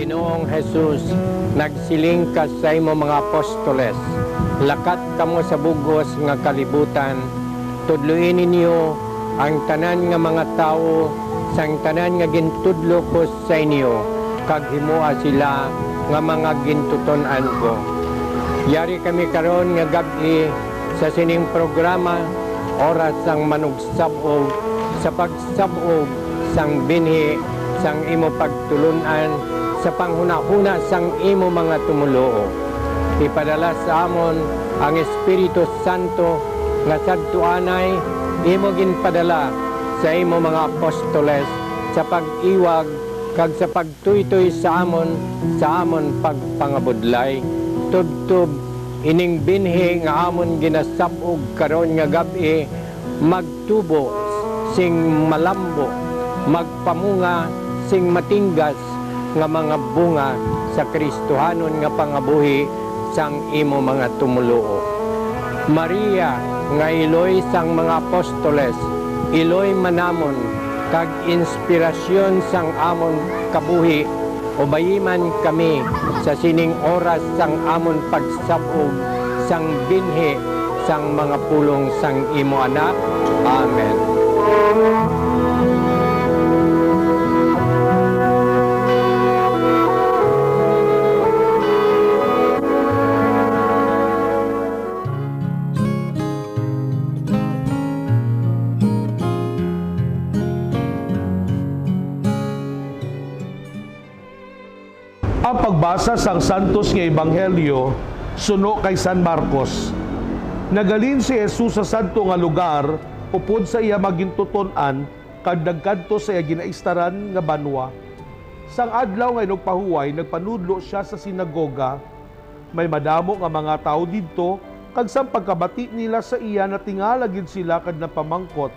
Ginoong Jesus, nagsiling ka sa imo mga apostoles, lakat kamo sa bugos nga kalibutan, tudluin ninyo ang tanan nga mga tao, sang tanan nga gintudlo ko sa inyo, kag himua sila nga mga gintuton-an ko. Yari kami karon nga gabi sa sining programa, oras sang manugsabog, sa pagsabog sang binhi, sang imo pagtulunan, sa panghuna-huna sang imo mga tumuloo. Ipadala sa amon ang Espiritu Santo nga sadtuanay imo ginpadala sa imo mga apostoles sa pag-iwag kag sa pagtuytoy sa amon pagpangabudlay. Tubtub ining binhi nga amon ginasabog karon nga gabi, magtubo sing malambo, magpamunga sing matinggas nga mga bunga sa Kristohanon nga pangabuhi sang imo mga tumuluo. Maria nga iloy sang mga apostoles, iloy manamon kag inspirasyon sang amon kabuhi, ubayiman kami sa sining oras sang amon pagsabog sang binhi sang mga pulong sang imo anak. Amen. Ang pagbasa sang Santos nga Ebanghelyo suno kay San Marcos. Nagalin si Jesus sa santo nga lugar upod sa iya magintuton-an kag nagkadto sa iya ginaistaran nga banwa. Sang adlaw nga inugpahuway nagpanudlo siya sa sinagoga. May madamo nga mga tao didto kag sang pagkabati nila sa iya natingala gid sila kag napamangkot.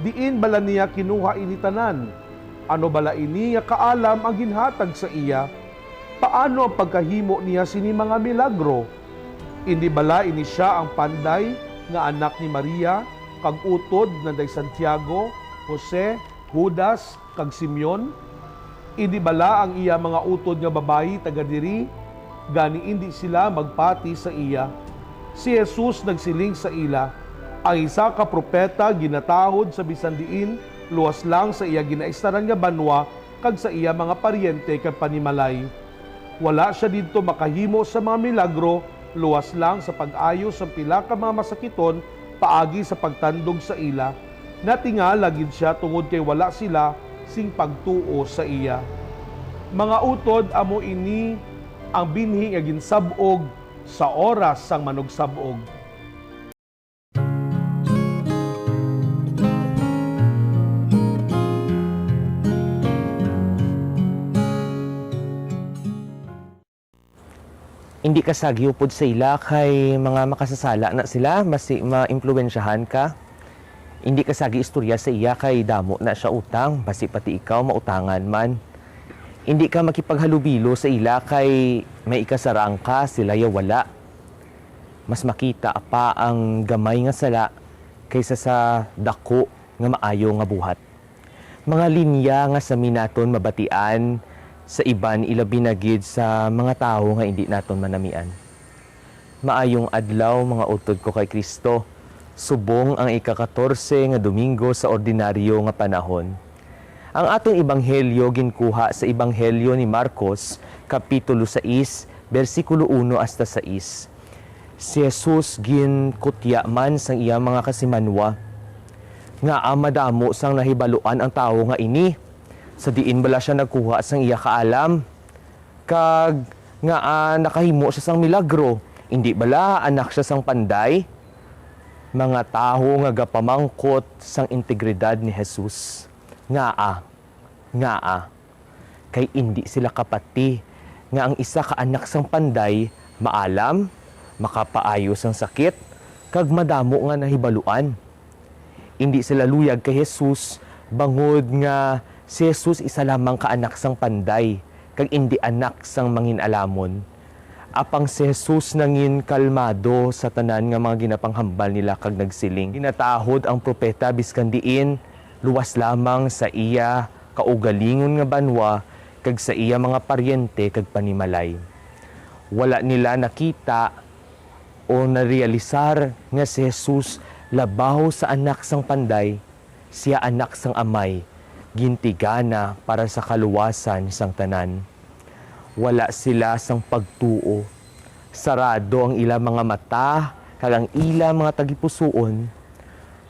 Diin bala niya kinuha ini tanan? Ano bala ini nga kaalam ang ginhatag sa iya? Paano ang pagkahimo niya sini mga milagro? Hindi bala ini siya ang panday nga anak ni Maria, kag utod na day Santiago, Jose, Judas, kag Simeon? Hindi bala ang iya mga utod nga babayi taga diri, gani hindi sila magpati sa iya? Si Jesus nagsiling sa ila, ang isa ka propeta ginatahod sa bisan diin, luwas lang sa iya ginaistaran nga banwa, kag sa iya mga paryente kag panimalay. Wala siya dito makahimo sa mga milagro, luwas lang sa pag-ayos sa pila ka mga masakiton, paagi sa pagtandog sa ila. Natingala gid siya tungod kay wala sila sing pagtuo sa iya. Mga utod, amo ini ang binhi nga ginsabog sa oras sang manugsabog. Hindi ka sagyupod sa ila kay mga makasasala na sila, ma-impluwensyahan ka. Hindi ka sagi istorya sa iya kay damo na siya utang, basi pati ikaw mautangan man. Hindi ka makipaghalubilo sa ila kay may ikasarang ka, sila ya wala. Mas makita pa ang gamay nga sala kaysa sa dako nga maayo nga buhat. Mga linya nga sa minaton mabatian, sa iban ilabi na gid sa mga tao nga hindi naton manamian. Maayong adlaw mga utod ko kay Kristo, subong ang ika-14 nga Domingo sa ordinaryo nga panahon. Ang atong ebanghelyo ginkuha sa ebanghelyo ni Marcos, kapitulo 6, bersikulo 1 hasta 6. Si Jesus ginkutya man sang iya mga kasimanwa, nga madamo sang nahibaluan ang tao nga ini. Sa diin bala siya nagkuha sang iya kaalam, kag nga nakahimo siya sang milagro. Hindi bala anak siya sang panday? Mga taho nga gapamangkot sang integridad ni Jesus. Ngaa, kay hindi sila kapati nga ang isa ka anak sang panday maalam, makapaayo sang sakit, kag madamo nga nahibaluan. Hindi sila luyag kay Jesus bangod nga si Jesus isa lamang ka anak sang panday, kag hindi anak sang mangin-alamon. Apang si Jesus nangin kalmado sa tanan nga mga ginapanghambal nila kag nagsiling. Ginatahod ang propeta biskan diin, luwas lamang sa iya kaugalingon nga banwa, kag sa iya mga paryente kag panimalay. Wala nila nakita o narealisar nga si Jesus labaw sa anak sang panday, siya anak sang amay, gintigana para sa kaluwasan sang tanan. Wala sila sang pagtuo, sarado ang ila mga mata, kag ang ila mga tagipusoon,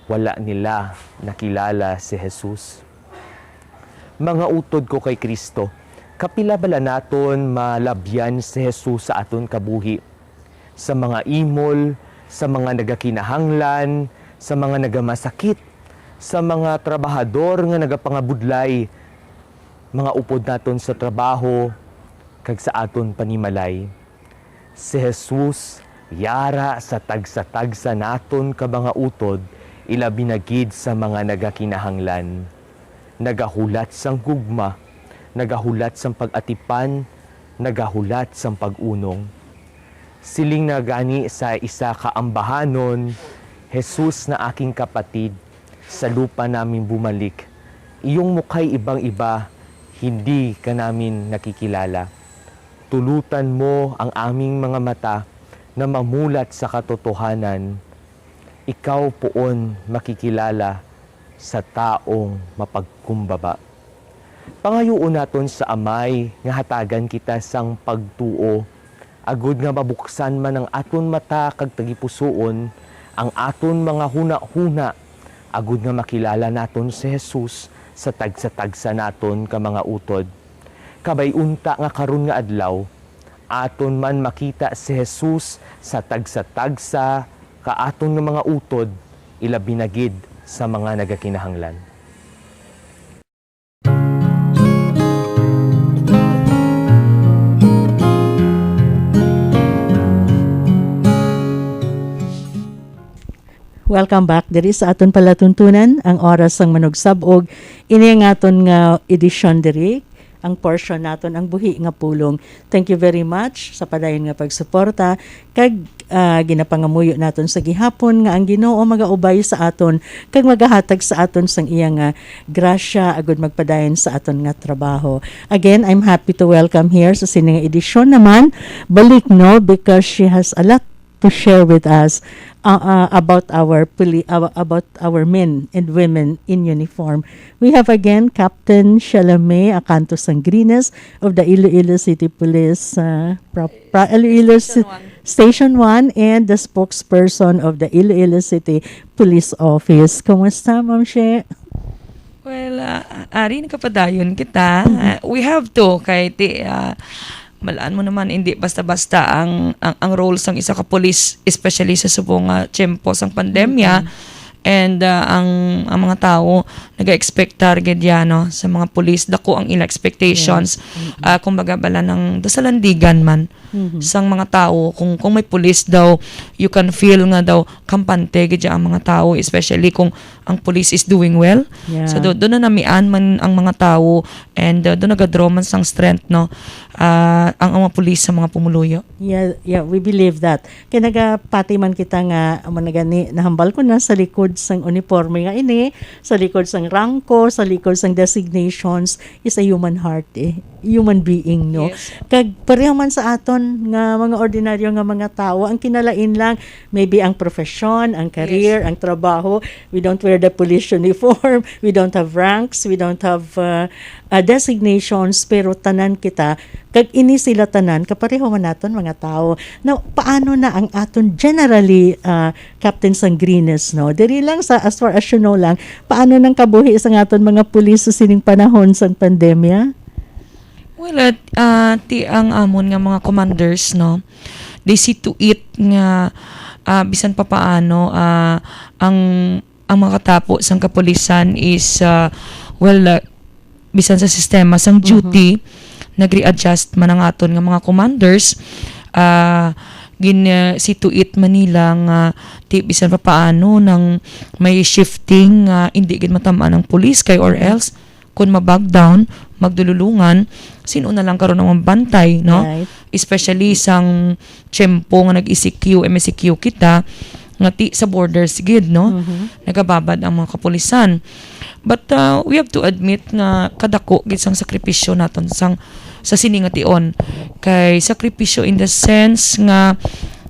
wala nila nakilala si Jesus. Mga utod ko kay Kristo, kapila bala naton malabyan si Jesus sa aton kabuhi, sa mga imol, sa mga nagakinahanglan, sa mga nagamasakit, sa mga trabahador nga nagapangabudlay, mga upod naton sa trabaho, kag sa aton panimalay. Si Jesus yara sa tagsa-tagsa naton ka mga utod, ila binagid sa mga nagakinahanglan. Nagahulat sang gugma, nagahulat sang pag-atipan, nagahulat sang pag-unong. Siling nagani sa isa kaambahanon, Jesus na aking kapatid, sa lupa namin bumalik. Iyong mukha'y ibang-iba, hindi ka namin nakikilala. Tulutan mo ang aming mga mata na mamulat sa katotohanan. Ikaw poon makikilala sa taong mapagkumbaba. Pangayuon naton sa amay nga hatagan kita sang pagtuo, agud nga mabuksan man ang aton mata kag tagipusoon, ang aton mga huna-huna, agud nga makilala naton si Jesus sa tagsa-tagsa naton ka mga utod. Kabay unta nga karon nga adlaw, aton man makita si Jesus sa tagsa-tagsa ka aton nga mga utod, ila binagid sa mga nagakinahanglan. Welcome back. Diri sa aton palatuntunan ang oras sang manugsabog. Ini nga aton nga edisyon diri, ang portion naton ang buhi nga pulong. Thank you very much sa padayon nga pagsuporta kag ginapangamuyo naton sa gihapon nga ang Ginoo magaubay sa aton kag magahatag sa aton sang iya nga grasya agud magpadayon sa aton nga trabaho. Again, I'm happy to welcome here sa sining edisyon naman balik no, because she has a lot to share with us about our men and women in uniform. We have again Captain Shalame Acanto Sangrines of the Iloilo City Police Iloilo Station 1 and the spokesperson of the Iloilo City Police Office. Kumusta, Ma'am She? Well, ari nakapadayon kita. We have to kay malaan mo naman hindi basta-basta ang roles ng isa ka police, especially sa subong tiyempo sang pandemya. And ang mga tao naga-expect target yan no, sa mga police, dako ang ila expectations. Kumbaga bala ng dasalandigan man sang mga tao, kung may police daw, you can feel nga daw kampante gid ang mga tao, especially kung ang police is doing well. So doon na namian man ang mga tao, and doon nagadraw man sang strength no, ang mga police sa mga pumuluyo. Yeah, we believe that. Kaya nagapati man kita nga managani nahambal ko na sa likod sang uniforme nga ini, sa likod sang rangko, sa likod sang designations is a human heart human being no. Yes. Kag pareho man sa aton nga mga ordinaryo nga mga tao, ang kinalain lang maybe ang profesyon, ang career, ang trabaho. We don't wear the police uniform, we don't have ranks, we don't have designations, pero tanan kita kag ini sila tanan kapareho man naton mga tao. Now, paano na ang aton generally Captain Sangrines no? Diri lang sa as far as you know lang, paano nang kabuhi sa aton mga pulis sa sining panahon sang pandemya? Well, ang amon nga mga commanders no, they see to it nga bisan pa paano ang mga katapo sang kapulisan is bisan sa sistema sang duty, nagre-adjust man ang aton nga mga commanders, see to it Manila nga bisan pa paano nang may shifting hindi gid matamaan ng police kay or else kung mabag down, magdululungan, sino na lang karon ang bantay, no? Right. Especially sang tiyempo nga nag-ECQ, MSCQ kita, nga ti sa borders gid no, nagababad ang mga kapulisan. But we have to admit nga kadako gid sang sakripisyo naton sa sini nga tion, kay sakripisyo in the sense nga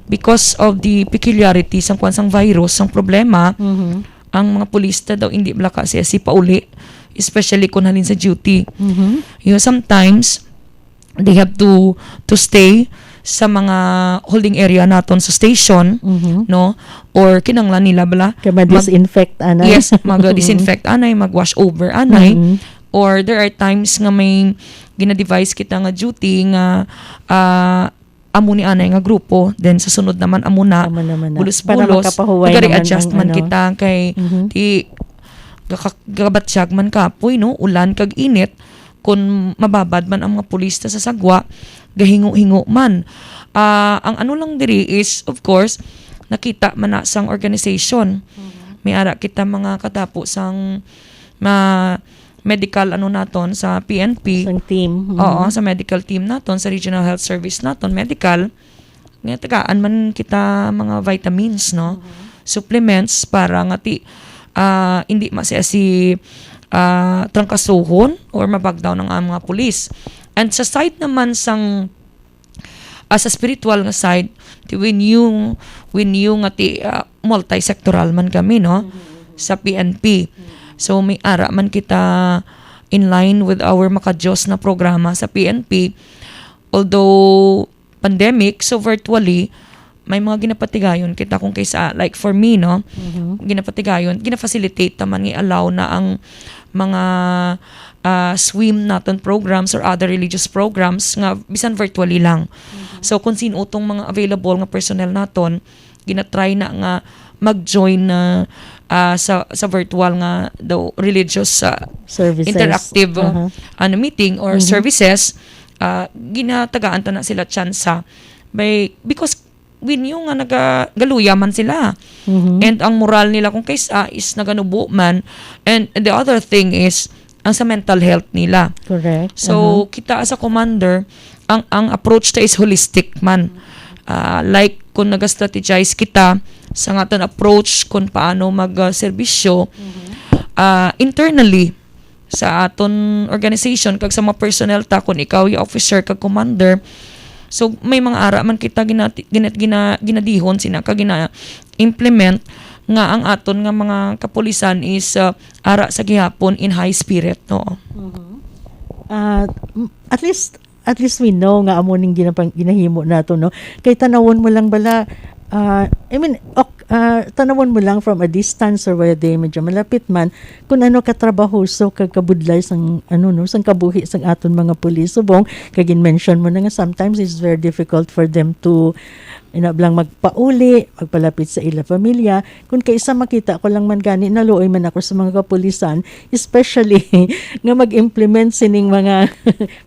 because of the peculiarity sang kwansang virus sang problema, ang mga pulista daw hindi blaka siya si pauli, especially kung halin sa duty. You know, sometimes they have to stay sa mga holding area naton sa station, no, or kinanglan nila bala Kaya ma-disinfect, anay. yes, mag-disinfect anay, mag-wash over anay, or there are times nga may gina-device kita nga duty nga amo ni anay nga grupo, then sa sunod naman amo na Amo naman na. Para bulos-bulos, makapahuway magari-adjust naman ang man kita kay di gabatsyag man kapoy no, ulan kag init, kung mababad man ang mga pulis sa sagwa, gahingo-hingo man. Ang ano lang diri is, of course, nakita man na sang organization. May ara kita mga katapo sang medical ano naton sa PNP. Isang team. Oo, sa medical team naton, sa Regional Health Service naton, medical. Nga tagaan man kita mga vitamins, no? Supplements para nga hindi masaya si trangkasuhon or mabagdaw ng mga pulis. And sa side naman sang sa spiritual nga side, when you nga multi-sectoral man kami no sa PNP. So may ara man kita in line with our makadiyos na programa sa PNP. Although pandemic, so virtually may mga ginapatigayon kita kung kaysa, like for me, no, ginapatigayon, ginafacilitate naman, i-allow na ang mga swim naton programs or other religious programs nga bisan virtually lang. So kung sino utong mga available nga personnel naton, ginatry na nga mag-join na sa virtual nga daw religious Services. interactive meeting or services, ginatagaan ta na sila tsansa because when yung nga nagaluya man sila. And ang moral nila kung kaysa is naganubo man. And the other thing is ang sa mental health nila. Correct. So kita as a commander, ang approach ta is holistic man. Like kung nag-strategize kita sa aton approach kung paano mag-serbisyo internally sa aton organization kag sa mga personnel ta, kung ikaw yung officer kag commander. So may mga ara man kita ginadihon sina kag gina-implement nga ang aton nga mga kapulisan is ara sa gihapon in high spirit, no. At least we know nga amo ning ginahimo nato, no. Kay tanawon mo lang bala, tanawon mo lang from a distance or where they medyo malapit man kung ano katrabaho so kagabudlay sang sang kabuhi sang aton mga pulis. Subong kagin mention mo na nga sometimes it's very difficult for them to inablang magpauli, magpalapit sa ila pamilya. Kung kaisa makita ko lang man gani, naluoy man ako sa mga kapulisan, especially nga mag-implement sining mga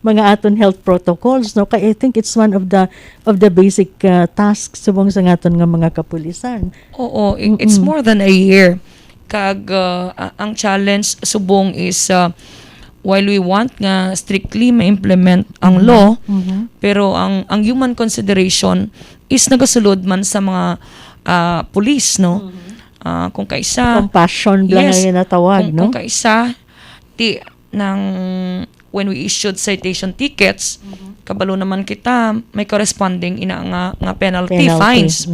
mga aton health protocols, no. Kaya I think it's one of the basic tasks subong sa aton nga mga kapulisan. Oo, it's more than a year. Kag ang challenge subong is while we want nga strictly ma-implement ang law, pero ang human consideration is nagasulod man sa mga police, no. Kung kaisa Compassion lang yes, ang natawag, no. kung kaisa when we issued citation tickets, kabalo naman kita may corresponding nga penalty fines.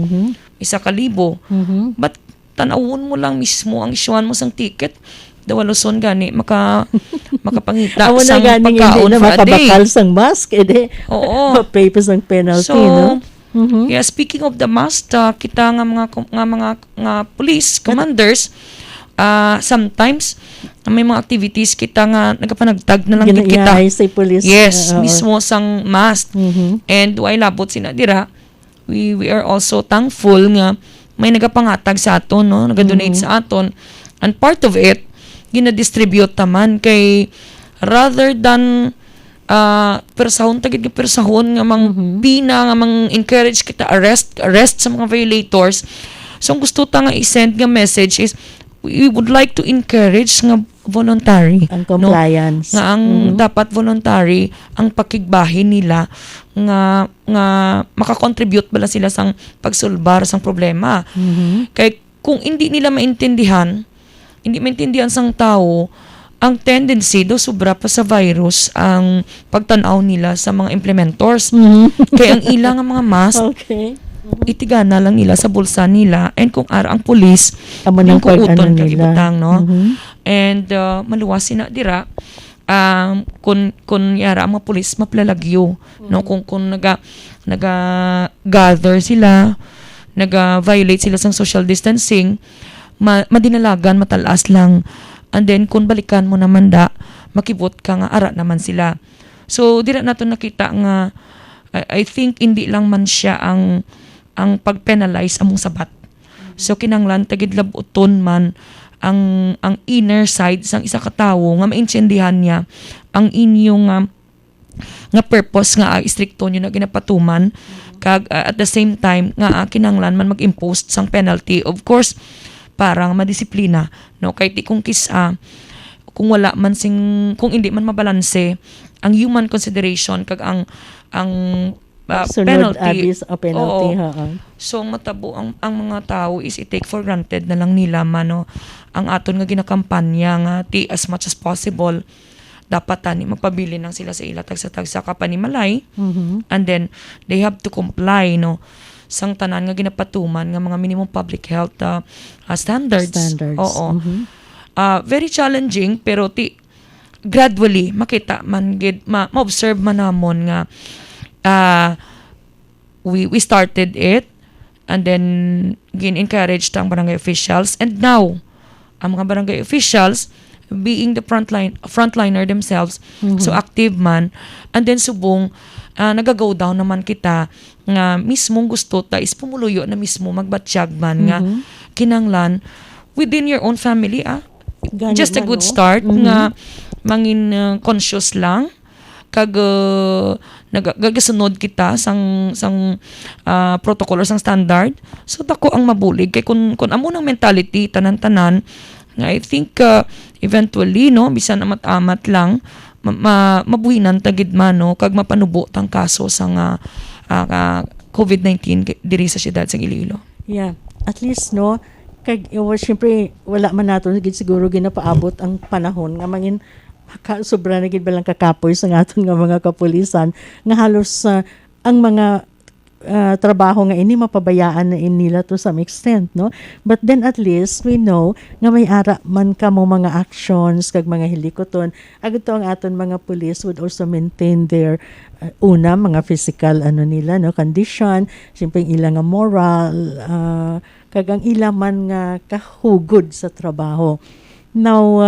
1,000. But tanawon mo lang mismo ang isyuan mo sang ticket, dawaluson gani makapangita Amo na sang ganing hindi pagkaon na for a day. makabakal sang mask, Oo. pay pa sang penalty, So, no. yeah, speaking of the mask, kita nga mga police commanders, sometimes may mga activities kita nga nagapanagtag na lang kita. Ginayahay sa police. Yes, Oo. mismo sang mask. And why labot sina dira, we are also thankful nga may nagapangatag sa aton, no, nagadonate sa aton. And part of it gina-distribute taman kay rather than persahon nga mang pina nga mang encourage kita arrest sa mga violators. So ang gusto ta nga i-send nga message is we would like to encourage nga voluntary. Ang compliance. Nga ang dapat voluntary ang pakigbahin nila nga makakontribute bala sila sang pagsulbar sang problema. Kay kung hindi nila maintindihan sang tao, ang tendency do sobra pa sa virus ang pagtanaw nila sa mga implementors. Kaya ang ilang mga mask Okay. itigana lang nila sa bulsa nila, and kung ara ang pulis Amo ng kuuton pag-ano kag nila. ibutang, no? And maluwas sina dira kun yara ang mga pulis maplalagyo, no? Kung naga gather sila, naga-violate sila sa social distancing, madinalagan, matalas lang. And then kung balikan mo naman makibot ka nga ara naman sila. So dira nato nakita nga I think hindi lang man siya ang pag-penalize among sabat. So kinanglan tagid labuton man ang inner side sang isa ka tawo nga maintindihan niya ang inyong nga purpose nga istrikto nyo na ginapatuman, kag at the same time nga kinanglan man mag-impose sang penalty, of course para madisiplina, no? Kay ti kung kung wala man kung hindi man mabalanse ang human consideration kag ang Sunod penalty. abis o penalty. Oo. So matabo ang mga tao is i-take for granted na lang nila mano ang aton nga ginakampanya nga ti as much as possible dapat tani mapabili nang sila sa ila tagsa-tagsa ka panimalay. And then they have to comply, no, sang tanan nga ginapatuman nga mga minimum public health standards. Oo. Very challenging, pero gradually makita man gid ma-observe man namon nga we started it, and then gin-encourage ang barangay officials, and now ang mga barangay officials being the frontliner themselves, so active man, and then subong nagagaw down naman kita nga mismong gusto ta is pumuluyo na mismo magbatsyag man nga kinanglan within your own family. Just a good start nga mangin conscious lang kag nagasunod kita sang protocol or sang standard, so dako ang mabulig kay kun amo nang mentality tanan-tanan nga I think eventually, no, bisan amat-amat lang mabuhinan tagid man, no, kag mapanubo tang kaso sang COVID-19 diri sa siyudad sang Iloilo. Yeah, at least, no, kag syempre wala man nato siguro ginapaabot ang panahon nga mangin sobra na gid balang kakapoy sa aton nga mga kapulisan nga halos ang mga trabaho nga ini mapabayaan na nila to some extent, no, but then at least we know nga may ara man kamo mga actions kag mga hilikoton agud to ang aton mga police would also maintain their mga physical nila, no, condition, syempre ilang nga moral kag ang ila man nga kahugod sa trabaho. Now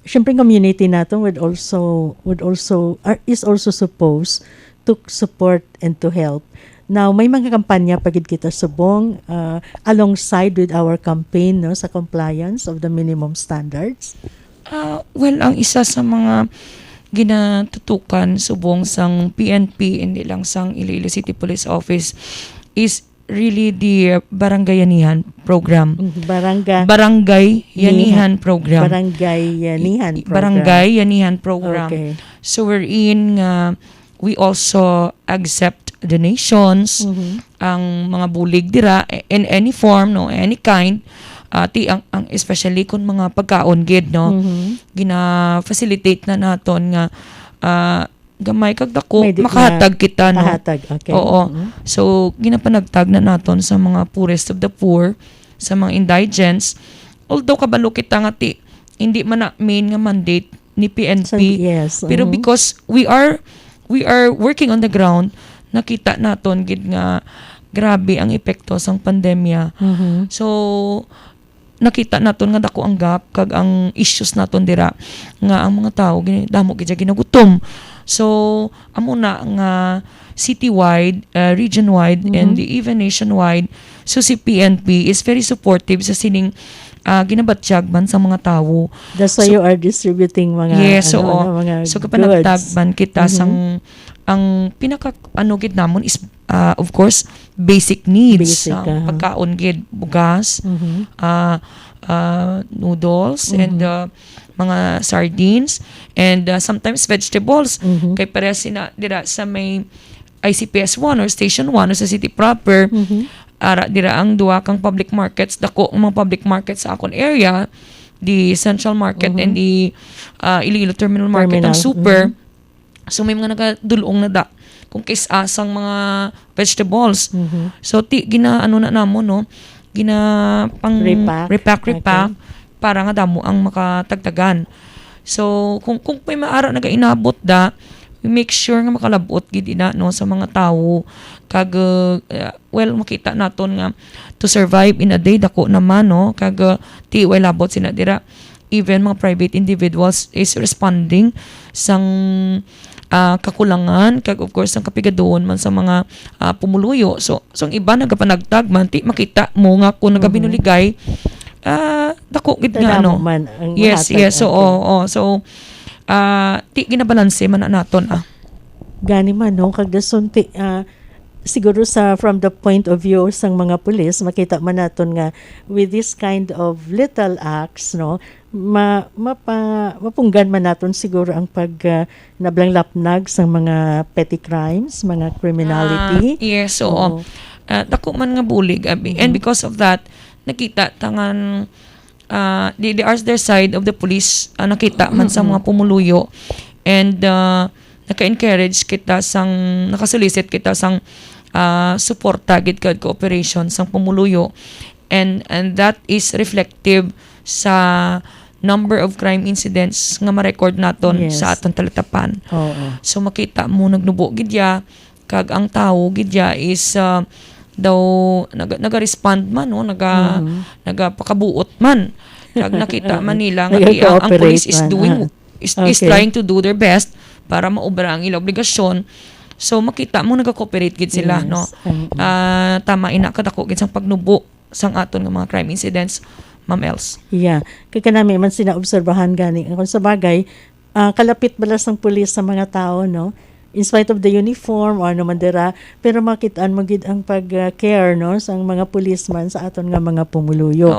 syempre community nato is also supposed to support and to help. Now may mga kampanya pagid kita subong alongside with our campaign, no, sa compliance of the minimum standards. Well, ang isa sa mga ginatutukan subong sang PNP, hindi lang sang Iloilo City Police Office, is really the Barangay Yanihan program. Barangay Yanihan program. Barangay Yanihan program. Okay. So we're in we also accept donations, ang mga bulig dira in any form, no, any kind, ang especially kung mga pagkaon gid, no, gina-facilitate na naton nga gamay kag dako makahatag kita, no. Okay. Oo. So ginapanagtag na naton sa mga poorest of the poor, sa mga indigents, although kabalo kita nga hindi man na main nga mandate ni PNP, yes. pero because we are working on the ground, nakita naton gid nga grabe ang epekto sang pandemya. So nakita naton nga dako ang gap kag ang issues naton dira nga ang mga tawo damo gid ginagutom. So amo na nga citywide, region-wide, and even nationwide, so si PNP is very supportive sa sining ginabatsyag man sa mga tawo. That's why you are distributing mga mga so kapag nagtagban kita sang ang pinaka gid namon is of course basic needs, pagkaon gid, bugas, noodles, and mga sardines, and sometimes vegetables. Kay pares sina dira sa may ICPS 1 or Station 1 or sa city proper. Ara dira ang duha kang public markets, dako ang mga public markets sa akon area, the Central Market and the Iloilo Terminal Market ang super. So may mga nagadulong na da kung kis-asang mga vegetables. So gina-ano na namo no, gina pang repack para nga damo ang makatagtagan. So kung may maara nagainabot da, we make sure nga makalabot gid ina no sa mga tawo kag makita naton nga to survive in a day dako naman no kag way labot sina dira. Even mga private individuals is responding sang kakulangan kag of course ang kapigadon man sa mga pumuluyo. So ang iba nagapanagtag man ti makita mo nga kung nagabinuligay dako gid nga ano. Yes. So so ti ginabalanse man na naton Gani man no kag dason ti siguro from the point of view sang mga pulis, makita man naton nga with this kind of little acts no mapunggan man naton siguro ang pag nablanglapnag sang mga petty crimes, mga criminality. Yes, so dako man nga bulig abi. And because of that nakita tangan the other side of the police nakita man sa mga pumuluyo, and naka-encourage kita sang nakasolisit kita sang suporta gid kad cooperation sang pumuluyo, and that is reflective sa number of crime incidents nga ma-record naton sa aton talatapan. So makita mo nagnubo gid ya kag ang tawo gid ya is daw naga-respond man no, nagapakabuot man kag nakita man nila nga ang police is doing is trying to do their best para maobra ang ilang obligasyon. So makita mo naga-cooperate gid sila no. Tama ina kadako gid sang pagnubo sang aton nga mga crime incidents, Ma'am Els. Yeah. Kaya kanami man sinaobserbahan gani kung sa bagay kalapit balas ng pulis sa mga tao no. In spite of the uniform or naman dira, pero makitaan mo gid ang pag-care no sang mga policeman sa aton nga mga pumuluyo.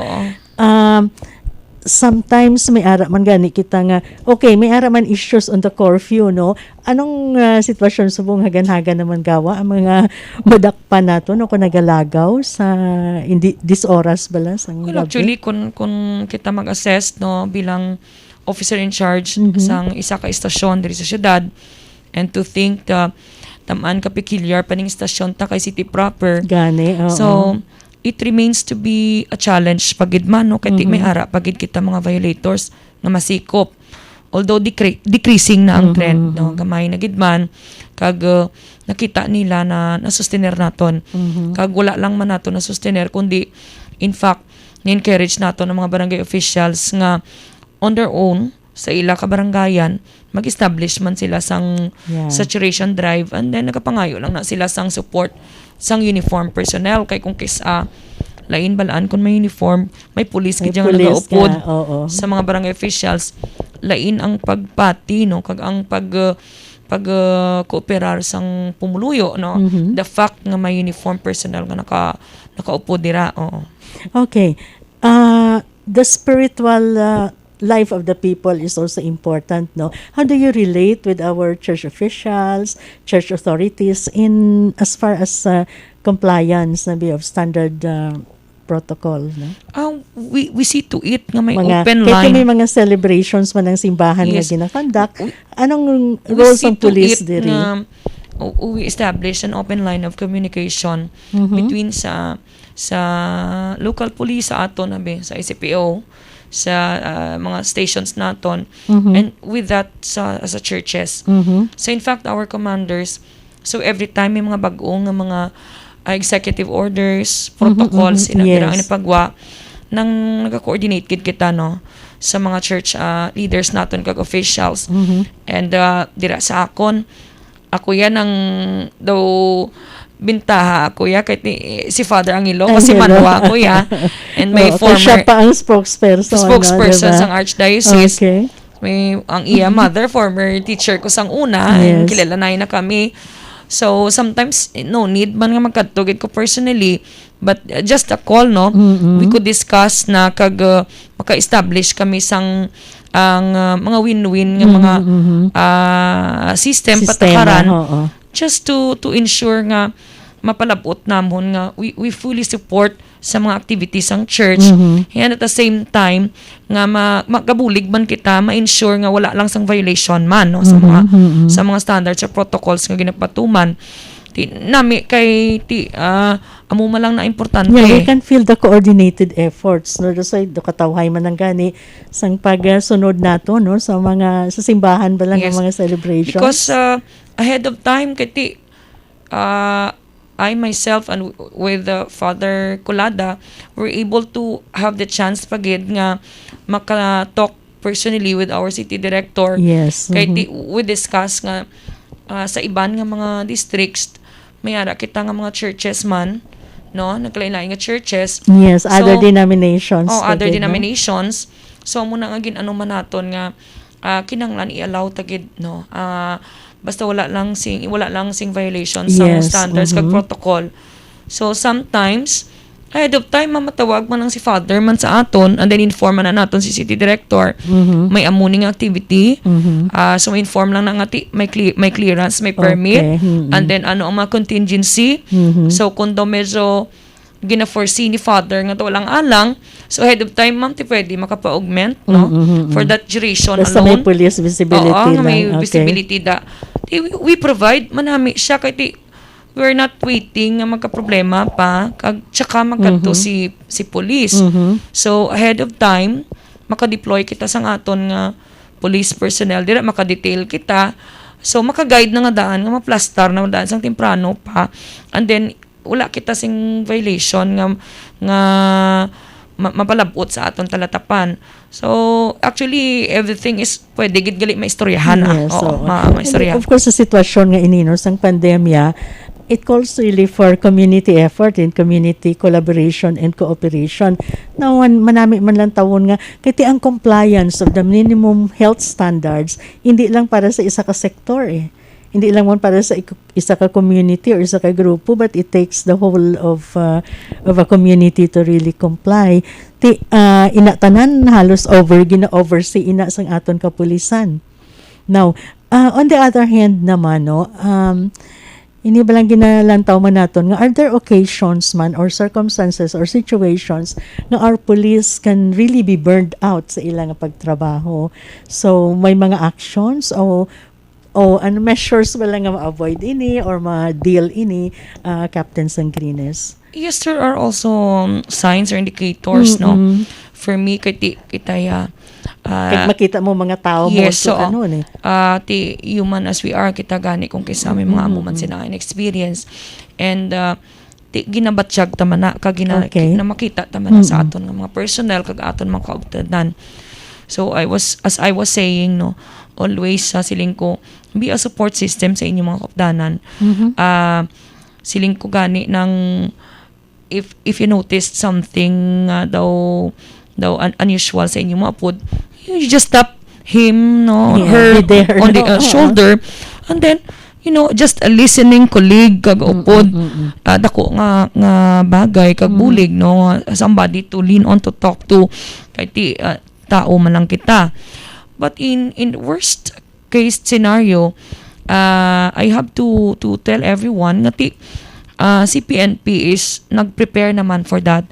Sometimes may ara man gani kita nga may ara man issues on the curfew no. Anong sitwasyon subong hagan-hagan naman gawa ang mga madakpan nato no kung nagalagaw sa this oras balas ang gabi? Actually kung kita mag-assess no bilang officer in charge sang isa ka istasyon diri sa syudad, and to think tamaan ka peculiar paning istasyon ta kay city proper. Gani. So it remains to be a challenge pagid man no kay may ara pagid kita mga violators nga masikop, although decreasing na ang trend no, gamay na gid man kag nakita nila na nasustener naton kag wala lang man nato na sustener kundi in fact ni-encourage nato ng mga barangay officials nga on their own sa ila ka barangayan mag-establish man sila sang saturation drive, and then nagapangayo lang na sila sang support sang uniform personnel kay kung lain balaan kung may uniform may police gid nga nagaupod sa mga barangay officials, lain ang pagpati no kag ang kooperar sang pumuluyo no. The fact nga may uniform personnel nga nakaupo dira. Okay. The spiritual life of the people is also important, no? How do you relate with our church officials, church authorities in as far as compliance of standard protocol, no? We see to it nga may mga, open line. May mga celebrations man ng simbahan nga ginakonduct. Anong role ng police diri? We establish an open line of communication between sa local police sa aton sa ICPO, sa mga stations naton, and with that sa churches. So in fact our commanders, so every time may mga bag-ong nga mga executive orders, protocols ang inipagwa nang nag-coordinate kita no sa mga church leaders naton kag officials. And dira sa ako yan ang daw bintaha ako ya kay si Father Angelo kasi manwa ako ya, and may former siya pa ang spokesperson sang archdiocese. May ang iya mother former teacher ko sang una, kilala na kami. So sometimes no need man nga magkatugid ko personally, but just a call no, we could discuss na kag maka-establish kami sang ang mga win-win nga mga system patakaran, just to ensure nga mapalabot namon nga we fully support sa mga activities ng church, and at the same time nga magabulig man kita ma-ensure nga wala lang sang violation man no sa mga standards or protocols nga ginapatuman nami kay amo man lang na importante. Yeah, we can feel the coordinated efforts no sa katawhay man ang gani sang pagsunod nato no sa simbahan ba lang ang mga celebrations. Because ahead of time kay I myself and with Father Colada were able to have the chance pagid nga maka-talk personally with our city director. Yes. Kay we discuss nga sa iban nga mga districts may ara kita nga mga churches man no naglain-lain nga churches. Yes, other denominations. Other denominations. So muna nga gin-ano man naton nga kinanglan i-allow tagid no. Basta wala lang sing violations sa standards kag protocol. So sometimes ahead of time mamatawag man ang si Father man sa aton and then inform man na naton si city director. May amuning activity. So inform lang na nga may clearance, may permit, and then ano ang mga contingency. So kung daw medyo gina-foresee ni Father nga to walang alang, so ahead of time ma'am pwede makapa-augment no for that duration basta alone. May police visibility lang. May visibility da we provide manami siya kay we're not waiting nga magka-problema pa kag tsaka magkanto si police. So ahead of time maka-deploy kita sang aton nga police personnel dira maka-detail kita, so maka-guide na nga daan nga maplastar na daan sang temprano pa, and then wala kita sing violation nga mapalabot sa aton talatapan. So actually everything is pwede gid gali maistoryahan. Maistoryahan. Of course sa sitwasyon nga inino sang pandemya, it calls really for community effort and community collaboration and cooperation. Now, manami man lang tawon nga, kaya ang compliance of the minimum health standards, hindi lang para sa isa ka sektor Hindi lang man para sa isa ka community or isa ka grupo, but it takes the whole of a community to really comply. Inatanan halos gina-oversee ina sang aton kapulisan. Now, on the other hand naman, no, ini ba lang ginalantaw man naton nga are there occasions man or circumstances or situations na our police can really be burned out sa ilang pagtrabaho. So may mga actions o ano measures ba lang nga ma-avoid ini or ma-deal ini, Captain Sangrines? Yes, there are also signs or indicators no for me kitaya kahit makita mo mga tao mo so ti human as we are kita gani kung kaysa may mga amo man sila experience, and ti ginabatsyag taman na na makita taman na sa aton nga mga personnel kag aton mga kauptanan. So I was saying no, always siling ko be a support system sa inyong mga kaupdanan. Siling ko gani ng if you noticed something daw unusual sa inyong mga pod, you just tap him her on the shoulder, and then just a listening colleague kag upod dako nga bagay kag bulig somebody to lean on to talk to kay tao man lang kita. But in worst case scenario, I have to tell everyone nga si PNP is nag-prepare naman for that.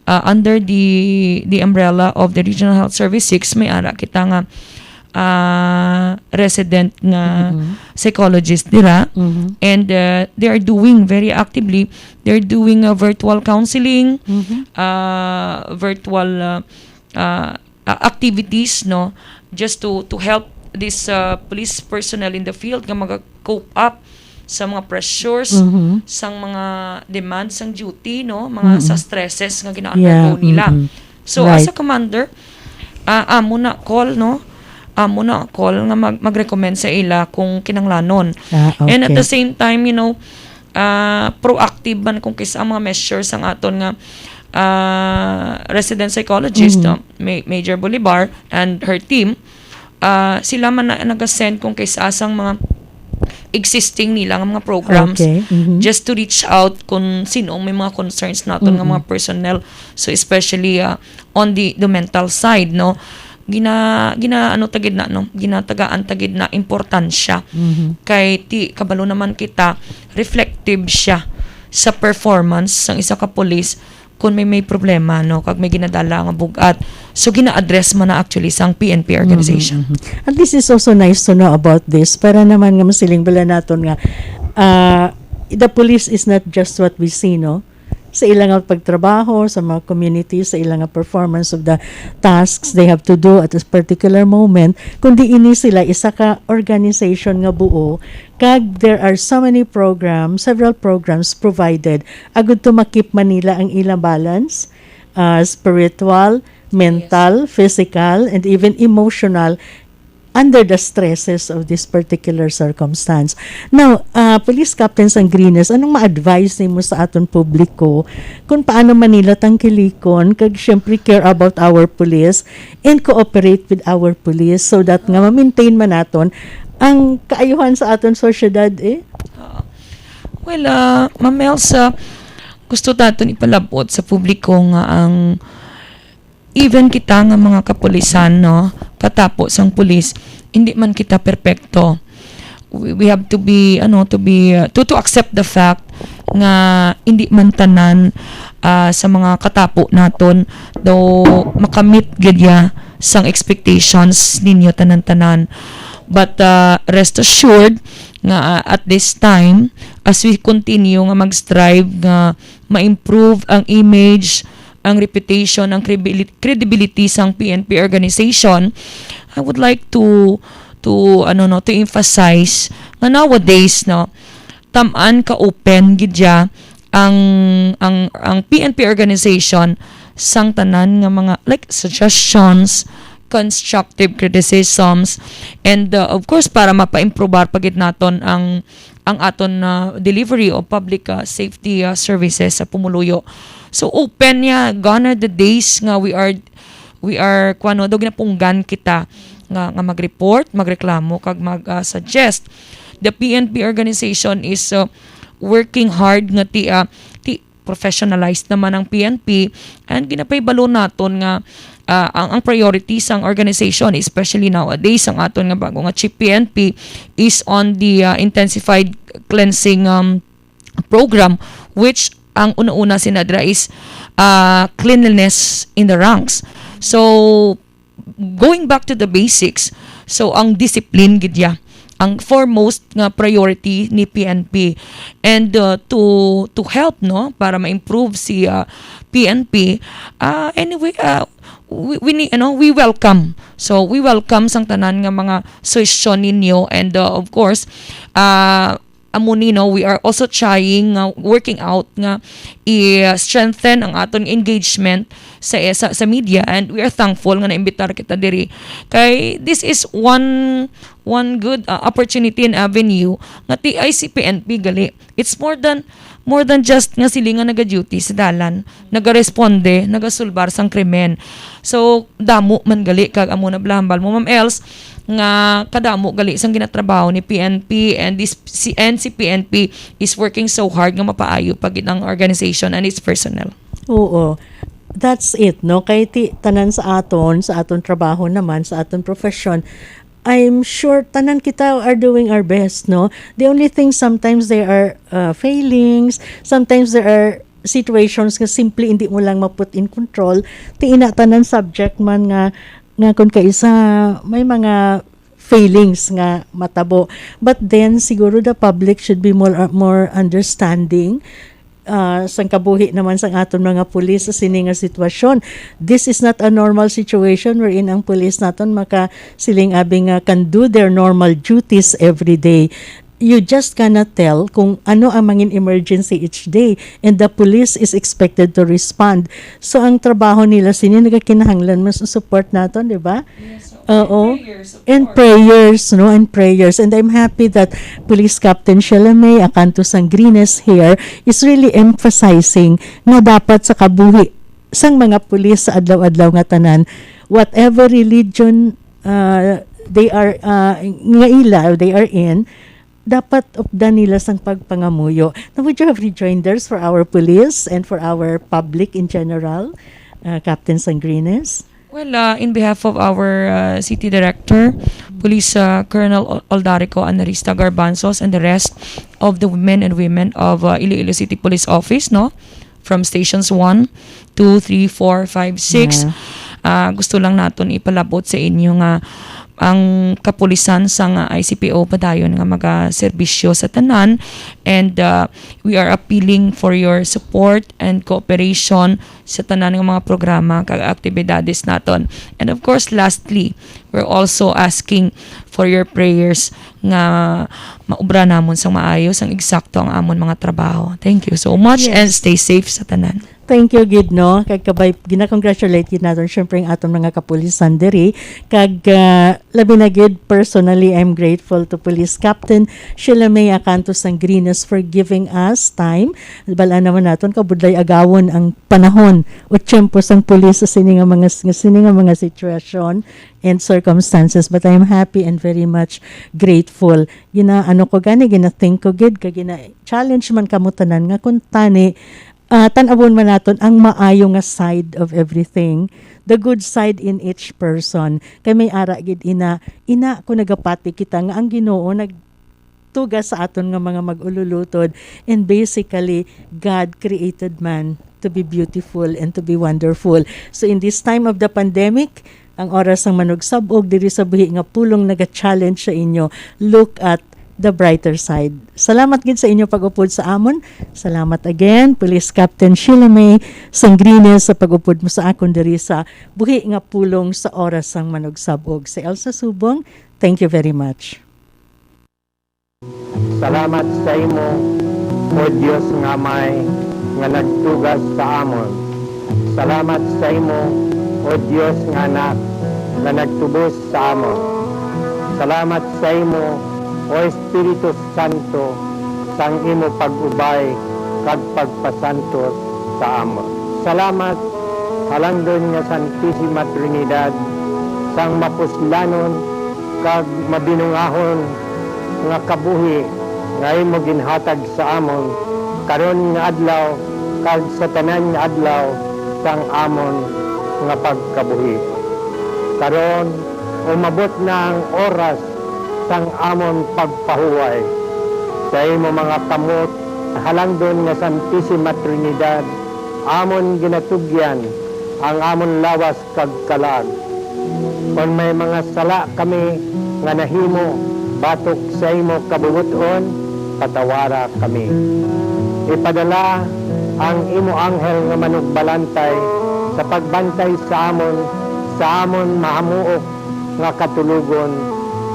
Under the umbrella of the Regional Health Service 6, may ara kita nga resident nga psychologist dira, and they are doing very actively, they're doing virtual counseling, virtual activities just to help this police personnel in the field nga mag-cope up sa mga pressures, sang mga demands sang duty, mga sa stresses nga gina-undergo nila. So as a commander, amo na call nga mag-recommend sa ila kung kinanglanon. And at the same time, proactive man kung kisa mga measures ang aton nga resident psychologist, Major Bolivar and her team, sila man na nag-send kung kaysa asang mga existing nila nga mga programs Okay. Mhm. just to reach out kung sino may mga concerns naton nga mga personnel, so especially on the mental side, no, ano tagid na, no, ginatagaan tagid na importansya kay ti kabalo naman kita reflective siya sa performance sang isa ka pulis kung may problema, no, kag may ginadala nga bugat, so gina-address man na actually sang PNP organization. At least it's also nice to know about this para naman nga masiling bala naton nga the police is not just what we see, no, sa ilang pagtrabaho sa mga community, sa ilang performance of the tasks they have to do at a particular moment, kundi ini sila isa ka organization nga buo, kag there are so many programs, several programs provided agud to makip Manila ang ilang balance, spiritual, mental, physical, and even emotional under the stresses of this particular circumstance. Now, Police Captain Sangrines, anong ma-advise nimo sa aton publiko kung paano Manila tangkilikon kag syempre care about our police and cooperate with our police so that nga ma-maintain man naton ang kaayuhan sa aton sosyedad Well, Ma'am Elsa, gusto natin ipalabot sa publiko nga ang even kita nga mga kapulisan, no, katapos ang pulis, hindi man kita perpekto. We have to be to accept the fact nga hindi man tanan sa mga katapo naton though makamit gidya sang expectations ninyo tanan-tanan. But rest assured nga at this time, as we continue nga mag-strive nga ma-improve ang image, ang reputation, ang credibility sang PNP organization, I would like to emphasize nga nowadays, no, tamaan ka open gidya ang PNP organization sang tanan nga mga like suggestions, constructive criticisms, and of course para mapa-improbar pagit naton ang aton delivery of public safety services sa Pumuluyo. So open niya, gone are the days nga we are kuano do ginapunggan kita nga mag-report, magreklamo kag mag-suggest. The PNP organization is working hard nga ti professionalized naman ang PNP, and ginapaybalo naton nga ang priority sang organization, especially nowadays ang aton nga bago nga chief PNP is on the intensified cleansing program, which ang una-una sinadra is cleanliness in the ranks. So going back to the basics, so ang discipline gidya ang foremost nga priority ni PNP, and to help, no, para ma-improve si PNP, anyway, we welcome. So we welcome sang tanan nga mga suggestion ninyo, and of course we are also trying working out nga i-strengthen ang aton engagement sa media, and we are thankful nga naimbitar kita diri kay this is one good opportunity and avenue nga TICPNP gali. It's more than just nga sila nga naga-duty sa dalan, naga-responde, nagasulbar sang krimen. So damo man gali kag amo na blambal mo Ma'am Els nga kadamo gali sang ginatrabaho ni PNP, and si PNP is working so hard nga mapaayo pagit ang organization and its personnel. Oo. That's it, no? Kay tanan sa aton trabaho naman, sa aton profession, I'm sure tanan kita are doing our best, no? The only thing, sometimes there are failings, sometimes there are situations nga simply hindi mo lang maput in control. Ina tanan subject man nga kung kaisa may mga failings nga matabo. But then siguro the public should be more understanding sang kabuhi naman sang aton mga pulis sa sini nga sitwasyon. This is not a normal situation wherein ang pulis naton siling abing can do their normal duties every day. You just cannot tell kung ano ang mangin emergency each day, and the police is expected to respond. So ang trabaho nila sini nagakinahanglan mas support naton, di ba? Yes, Oo. And prayers, no? And prayers. And I'm happy that Police Captain Shelamay Acanto Sangrines here is really emphasizing na dapat sa kabuhi sang mga pulis sa adlaw-adlaw nga tanan, whatever religion they are in, dapat updan nila sang pagpangamuyo. Now, would you have rejoinders for our police and for our public in general, Captain Sangrines? Well, in behalf of our City Director, Police Colonel Aldarico Anarista Garbanzos, and the rest of the men and women of Iloilo City Police Office, no? From stations 1, 2, 3, 4, 5, 6. Gusto lang naton ipalabot sa inyo nga ang kapulisan sa nga ICPO padayon nga maga-serbisyo sa tanan, and we are appealing for your support and cooperation sa tanan nga mga programa kag aktibidades naton. And of course, lastly, we're also asking for your prayers nga maubra namon sang maayos ang eksakto ang amon mga trabaho. Thank you so much, and stay safe sa tanan. Thank you, Gid, no? Kag kabay, gina-congratulate yun natin, syempre, ang atong mga kapulisan diri. Kag, labi na, Gid, personally, I'm grateful to Police Captain Sheila May Acanto Sangrines for giving us time. Bala naman natin, kabudlay agawon ang panahon o tiyempo sang pulis sa sininga mga situation and circumstances. But I'm happy and very much grateful. Gina-think ko, Gid, kag gina-challenge man kamutanan nga kung tani, tanawon man naton ang maayo nga side of everything, the good side in each person. Kay may ara gid ina ko nagapati kita nga ang Ginoo nagtugas sa aton nga mga mag-ululutod, and basically God created man to be beautiful and to be wonderful. So in this time of the pandemic, ang oras ang manugsabog diri sa buhi nga pulong naga-challenge sa inyo, look at the brighter side. Salamat gid sa inyo pag-upod sa amon. Salamat again, Police Captain Sheila May Sangrines, sa pag-upod mo sa akon diri sa buhi nga pulong sa oras ang manugsabog. Sa Elsa Subong, thank you very much. Salamat sa imo, O Dios nga may nga nagtugas sa amon. Salamat sa imo, O Dios nga anak nga nagtubos sa amon. Salamat sa imo, O Espiritu Santo, sang imo pag-ubay kag pagpasantos sa amon. Salamat halangdon nga Santissima Trinidad, sang mapuslanon kag mabinungahon nga kabuhi nga imo ginhatag sa amon karon nga adlaw kag sa tanan nga adlaw sang amon nga pagkabuhi. Karon umabot na ang oras sang amon pagpahuway sa imo mga kamot, halangdon nga Santissima Trinidad, amon ginatugyan ang amon lawas kag kalag. Kung may mga sala kami nga nahimo batok sa imo kabubuton, patawara kami. Ipadala ang imo anghel nga manugbalantay sa pagbantay sa amon mahamuok nga katulugon,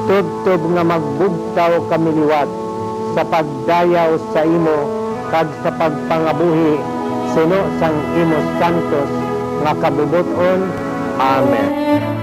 tubtob nga magbugtaw kami liwat sa pagdayaw sa imo kag sa pagpangabuhi suno sang imo santos nga kabubuton. Amen.